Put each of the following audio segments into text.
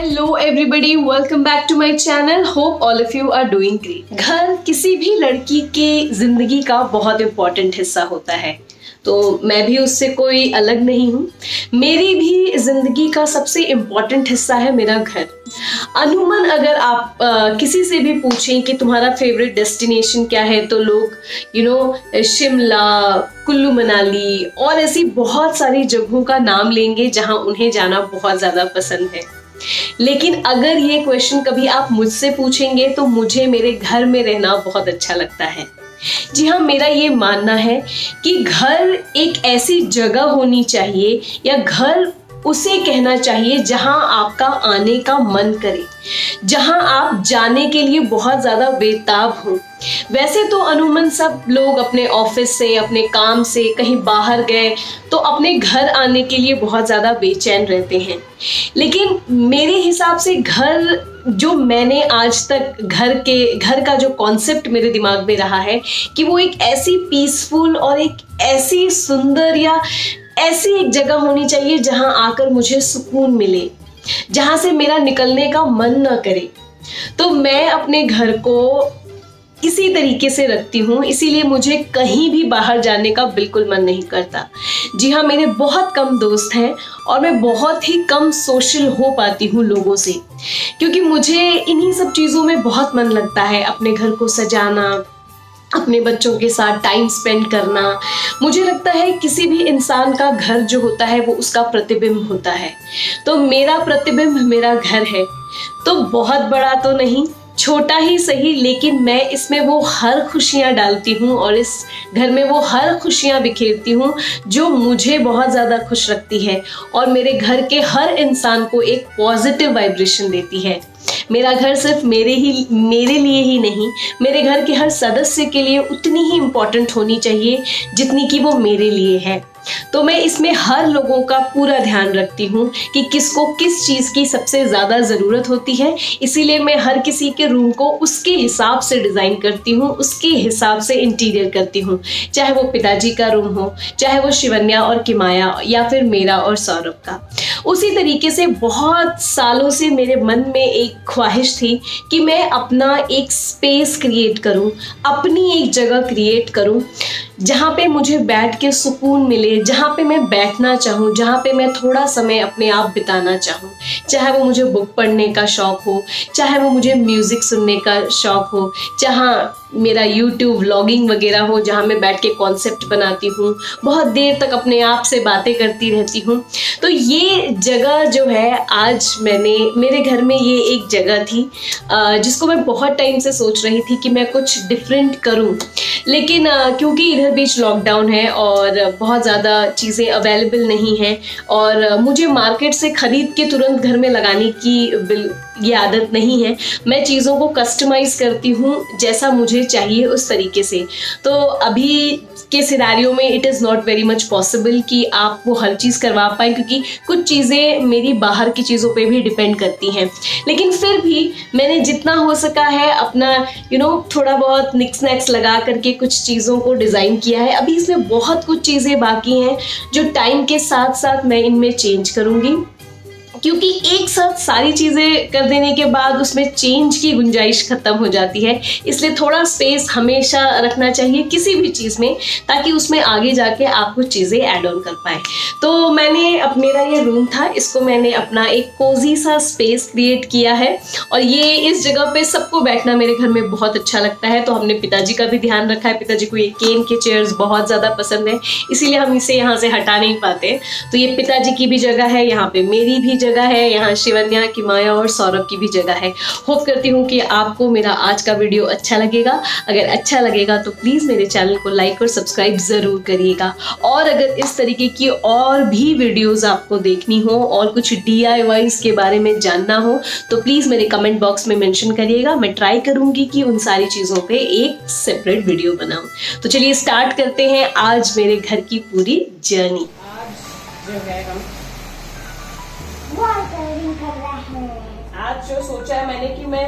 Hello everybody, welcome back to my channel. Hope all of you are doing great. घर किसी भी लड़की के जिंदगी का बहुत इम्पोर्टेंट हिस्सा होता है, तो मैं भी उससे कोई अलग नहीं हूँ। मेरी भी जिंदगी का सबसे इम्पोर्टेंट हिस्सा है मेरा घर। अमूमन अगर आप किसी से भी पूछें कि तुम्हारा फेवरेट डेस्टिनेशन क्या है, तो लोग शिमला, कुल्लू मनाली और ऐसी बहुत सारी जगहों का नाम लेंगे जहां उन्हें जाना बहुत ज़्यादा पसंद है। लेकिन अगर ये क्वेश्चन कभी आप मुझसे पूछेंगे तो मुझे मेरे घर में रहना बहुत अच्छा लगता है। जी हाँ, मेरा ये मानना है कि घर एक ऐसी जगह होनी चाहिए या घर उसे कहना चाहिए जहां आपका आने का मन करे, जहां आप जाने के लिए बहुत ज़्यादा बेताब हो। वैसे तो अमूमन सब लोग अपने ऑफिस से, अपने काम से कहीं बाहर गए तो अपने घर आने के लिए बहुत ज़्यादा बेचैन रहते हैं, लेकिन मेरे हिसाब से घर जो मैंने आज तक घर का जो कॉन्सेप्ट मेरे दिमाग में रहा है कि वो एक ऐसी पीसफुल और एक ऐसी सुंदर या ऐसी एक जगह होनी चाहिए जहां आकर मुझे सुकून मिले, जहां से मेरा निकलने का मन ना करे। तो मैं अपने घर को इसी तरीके से रखती हूँ, इसीलिए मुझे कहीं भी बाहर जाने का बिल्कुल मन नहीं करता। जी हाँ, मेरे बहुत कम दोस्त हैं और मैं बहुत ही कम सोशल हो पाती हूँ लोगों से, क्योंकि मुझे इन्हीं सब चीज़ों में बहुत मन लगता है। अपने घर को सजाना, अपने बच्चों के साथ टाइम स्पेंड करना। मुझे लगता है किसी भी इंसान का घर जो होता है वो उसका प्रतिबिंब होता है, तो मेरा प्रतिबिंब मेरा घर है। तो बहुत बड़ा तो नहीं, छोटा ही सही, लेकिन मैं इसमें वो हर खुशियाँ डालती हूँ और इस घर में वो हर खुशियाँ बिखेरती हूँ जो मुझे बहुत ज़्यादा खुश रखती है और मेरे घर के हर इंसान को एक पॉजिटिव वाइब्रेशन देती है। मेरा घर सिर्फ मेरे लिए ही नहीं, मेरे घर के हर सदस्य के लिए उतनी ही इम्पोर्टेंट होनी चाहिए जितनी कि वो मेरे लिए है। तो मैं इसमें हर लोगों का पूरा ध्यान रखती हूँ कि किसको किस चीज़ की सबसे ज़्यादा ज़रूरत होती है, इसीलिए मैं हर किसी के रूम को उसके हिसाब से डिज़ाइन करती हूँ, उसके हिसाब से इंटीरियर करती हूँ। चाहे वो पिताजी का रूम हो, चाहे वो शिवन्या और किमाया या फिर मेरा और सौरभ का। उसी तरीके से बहुत सालों से मेरे मन में एक ख्वाहिश थी कि मैं अपना एक स्पेस क्रिएट करूं, अपनी एक जगह क्रिएट करूं जहाँ पे मुझे बैठ के सुकून मिले, जहाँ पे मैं बैठना चाहूँ, जहाँ पे मैं थोड़ा समय अपने आप बिताना चाहूँ। चाहे वो मुझे बुक पढ़ने का शौक़ हो, चाहे वो मुझे म्यूज़िक सुनने का शौक़ हो, जहाँ मेरा यूट्यूब व्लॉगिंग वगैरह हो, जहाँ मैं बैठ के कॉन्सेप्ट बनाती हूँ, बहुत देर तक अपने आप से बातें करती रहती हूँ। तो ये जगह जो है, आज मेरे घर में ये एक जगह थी जिसको मैं बहुत टाइम से सोच रही थी कि मैं कुछ डिफरेंट करूँ, लेकिन क्योंकि इधर बीच लॉकडाउन है और बहुत ज़्यादा चीज़ें अवेलेबल नहीं हैं और मुझे मार्केट से ख़रीद के तुरंत घर में लगाने की ये आदत नहीं है। मैं चीज़ों को कस्टमाइज़ करती हूँ जैसा मुझे चाहिए उस तरीके से। तो अभी के सिनेरियो में it is not very much possible कि आप वो हर चीज़ करवा पाएँ, क्योंकि कुछ चीज़ें मेरी बाहर की चीज़ों पे भी डिपेंड करती हैं। लेकिन फिर भी मैंने जितना हो सका है अपना थोड़ा बहुत निक्स नैक्स लगा करके कुछ चीज़ों को डिज़ाइन किया है। अभी इसमें बहुत कुछ चीज़ें बाकी हैं जो टाइम के साथ साथ मैं इनमें चेंज करूँगी, क्योंकि एक साथ सारी चीज़ें कर देने के बाद उसमें चेंज की गुंजाइश ख़त्म हो जाती है। इसलिए थोड़ा स्पेस हमेशा रखना चाहिए किसी भी चीज़ में, ताकि उसमें आगे जाके आप कुछ चीज़ें ऐड ऑन कर पाएँ। तो मेरा ये रूम था, इसको मैंने अपना एक कोजी सा स्पेस क्रिएट किया है और ये इस जगह पे सबको बैठना मेरे घर में बहुत अच्छा लगता है। तो हमने पिताजी का भी ध्यान रखा है। पिताजी को ये केन के चेयर्स बहुत ज़्यादा पसंद है, इसीलिए हम इसे यहाँ से हटा नहीं पाते। तो ये पिताजी की भी जगह है, यहाँ पे मेरी भी जगह है, यहाँ शिवन्या, किमाया और सौरभ की भी जगह है। होप करती हूँ कि आपको मेरा आज का वीडियो अच्छा लगेगा। अगर अच्छा लगेगा तो प्लीज़ मेरे चैनल को लाइक और सब्सक्राइब ज़रूर करिएगा। और अगर इस तरीके की और भी वीडियोस आपको देखनी हो और कुछ DIYs के बारे में जानना हो तो प्लीज़ मेरे कमेंट बॉक्स में मेंशन करिएगा। मैं ट्राई करूँगी कि उन सारी चीज़ों पे एक सेपरेट वीडियो बनाऊँ। तो चलिए स्टार्ट करते हैं आज मेरे घर की पूरी जर्नी। आज जो सोचा है मैंने कि मैं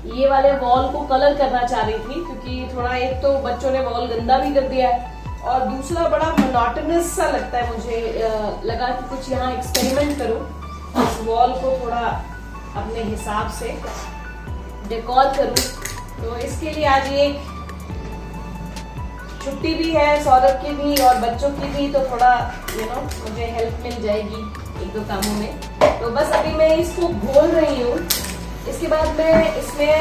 ये वाले वॉल को कलर करना चाह रही थी, क्योंकि थोड़ा एक तो बच्चों ने वॉल गंदा भी कर दिया है और दूसरा बड़ा मोनोटोनस सा लगता है। मुझे लगा कि कुछ यहाँ एक्सपेरिमेंट करूँ, इस वॉल को थोड़ा अपने हिसाब से डेकोर करूं। तो इसके लिए आज एक छुट्टी भी है, सौरभ की भी और बच्चों की भी, तो थोड़ा मुझे हेल्प मिल जाएगी एक दो कामों में। तो बस अभी मैं इसको घोल रही हूँ। इसके बाद मैं इसमें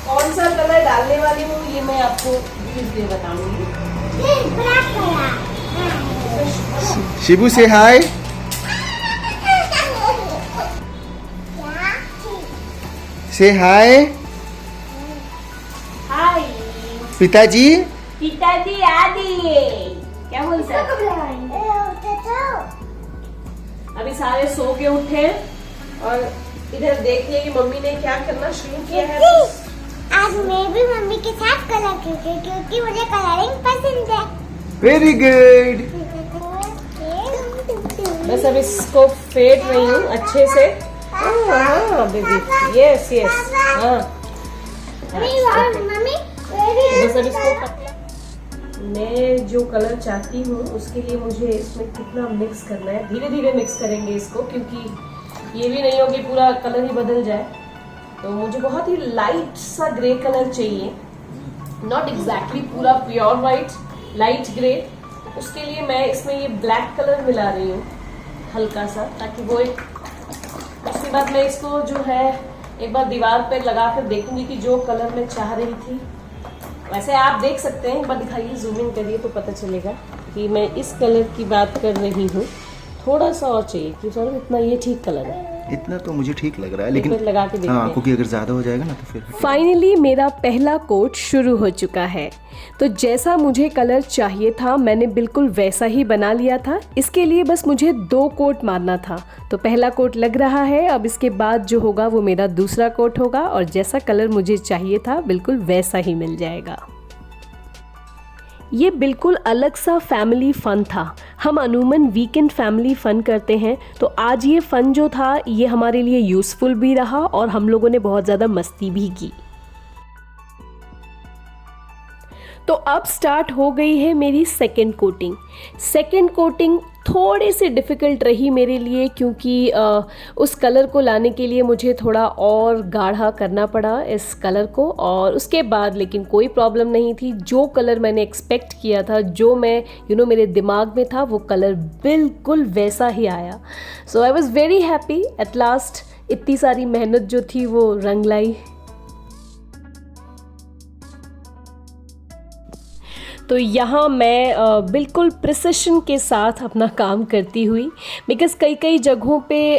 कौन सा कलर डालने वाली हूँ ये मैं आपको धीरे बताऊंगी। शिबू से हाय। से हाय। हाय पिताजी। पिताजी आदि क्या बोल सकते। अभी सारे सो के उठे और इधर देखिए कि मम्मी ने क्या करना शुरू किया है। आज मैं भी मम्मी के साथ कलर करती हूँ क्योंकि मुझे कलरिंग पसंद है। Very good. बस अब इसको फेंट रही हूँ अच्छे से। हाँ बेबी, यस यस, हाँ। मम्मी बस अब इसको मैं जो कलर चाहती हूँ उसके लिए मुझे इसमें कितना मिक्स करना है, धीरे धीरे मिक्स करेंगे इसको, क्योंकि ये भी नहीं होगी पूरा कलर ही बदल जाए। तो मुझे बहुत ही लाइट सा ग्रे कलर चाहिए, नॉट एग्जैक्टली पूरा प्योर वाइट, लाइट ग्रे। उसके लिए मैं इसमें ये ब्लैक कलर मिला रही हूँ हल्का सा, ताकि वो एक, उसके बाद मैं इसको जो है एक बार दीवार पे लगा कर देखूंगी कि जो कलर मैं चाह रही थी। वैसे आप देख सकते हैं, एक बार दिखाइए, जूम इन करिए तो पता चलेगा कि मैं इस कलर की बात कर रही हूँ। थोड़ा सा और चाहिए कि सर इतना ये ठीक कलर है। इतना तो मुझे ठीक लग रहा है, लेकिन लगा के देखते हैं। क्योंकि अगर ज्यादा हो जाएगा ना तो फिर फाइनली मेरा पहला कोट शुरू हो चुका है। तो जैसा मुझे कलर चाहिए था मैंने बिल्कुल वैसा ही बना लिया था। इसके लिए बस मुझे 2 कोट मारना था। तो पहला कोट लग रहा है, अब इसके बाद जो होगा वो मेरा दूसरा कोट होगा और जैसा कलर मुझे चाहिए था बिल्कुल वैसा ही मिल जाएगा। ये बिल्कुल अलग सा फैमिली फन था। हम अमूमन वीकेंड फैमिली फन करते हैं, तो आज ये फन जो था ये हमारे लिए यूज़फुल भी रहा और हम लोगों ने बहुत ज़्यादा मस्ती भी की। तो अब स्टार्ट हो गई है मेरी सेकेंड कोटिंग। सेकेंड कोटिंग थोड़ी सी डिफ़िकल्ट रही मेरे लिए, क्योंकि उस कलर को लाने के लिए मुझे थोड़ा और गाढ़ा करना पड़ा इस कलर को। और उसके बाद लेकिन कोई प्रॉब्लम नहीं थी। जो कलर मैंने एक्सपेक्ट किया था, जो मैं मेरे दिमाग में था, वो कलर बिल्कुल वैसा ही आया। So I was very happy. At last इतनी सारी मेहनत जो थी वो रंग लाई। तो यहाँ मैं बिल्कुल प्रिसिशन के साथ अपना काम करती हुई, बिकॉज़ कई जगहों पे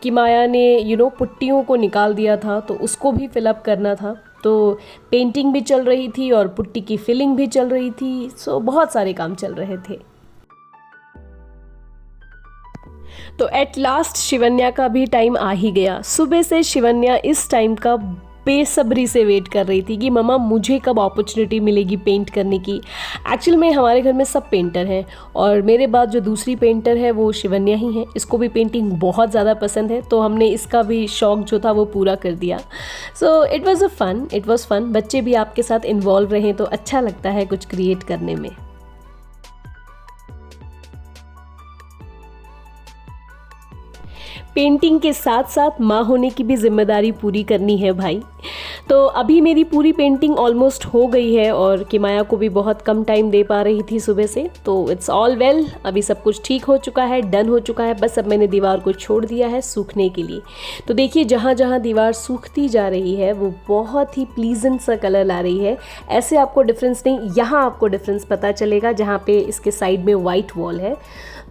किमाया ने पुट्टियों को निकाल दिया था, तो उसको भी फिलअप करना था। तो पेंटिंग भी चल रही थी और पुट्टी की फिलिंग भी चल रही थी। सो बहुत सारे काम चल रहे थे। तो एट लास्ट शिवन्या का भी टाइम आ ही गया। सुबह से शिवन्या इस टाइम का बेसब्री से वेट कर रही थी कि मम्मा मुझे कब अपॉर्चुनिटी मिलेगी पेंट करने की। एक्चुअल में हमारे घर में सब पेंटर हैं और मेरे बाद जो दूसरी पेंटर है वो शिवन्या ही है। इसको भी पेंटिंग बहुत ज़्यादा पसंद है, तो हमने इसका भी शौक़ जो था वो पूरा कर दिया। So it was fun. बच्चे भी आपके साथ इन्वॉल्व रहें तो अच्छा लगता है कुछ क्रिएट करने में। पेंटिंग के साथ साथ माँ होने की भी जिम्मेदारी पूरी करनी है भाई। तो अभी मेरी पूरी पेंटिंग ऑलमोस्ट हो गई है और किमाया को भी बहुत कम टाइम दे पा रही थी सुबह से। तो इट्स ऑल वेल, अभी सब कुछ ठीक हो चुका है, डन हो चुका है। बस अब मैंने दीवार को छोड़ दिया है सूखने के लिए। तो देखिए जहाँ जहाँ दीवार सूखती जा रही है वो बहुत ही प्लीजेंट सा कलर ला रही है। ऐसे आपको डिफरेंस नहीं, यहाँ आपको डिफरेंस पता चलेगा जहाँ पे इसके साइड में वाइट वॉल है।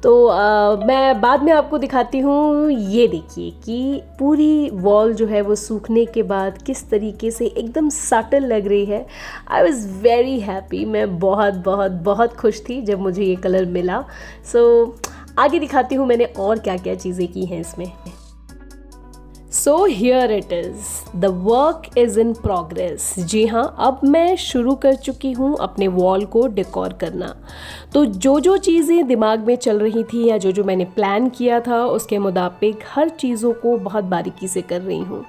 तो मैं बाद में आपको दिखाती हूँ। ये देखिए कि पूरी वॉल जो है वो सूखने के बाद किस तरीके से एकदम सटल लग रही है। आई वॉज़ वेरी हैप्पी। मैं बहुत खुश थी जब मुझे ये कलर मिला। सो आगे दिखाती हूँ मैंने और क्या क्या चीज़ें की हैं इसमें। So here it is, the work is in progress. जी हाँ, अब मैं शुरू कर चुकी हूँ अपने वॉल को डेकोर करना। तो जो चीज़ें दिमाग में चल रही थी या जो मैंने प्लान किया था उसके मुताबिक हर चीज़ों को बहुत बारीकी से कर रही हूँ।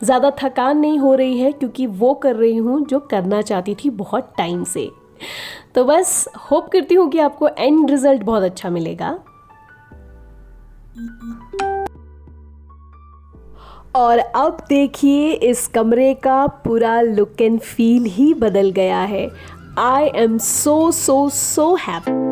ज़्यादा थकान नहीं हो रही है क्योंकि वो कर रही हूँ जो करना चाहती थी बहुत टाइम से। तो बस होप करती हूँ कि आपको एंड रिज़ल्ट बहुत अच्छा मिलेगा। और अब देखिए इस कमरे का पूरा लुक एंड फील ही बदल गया है। I am so happy.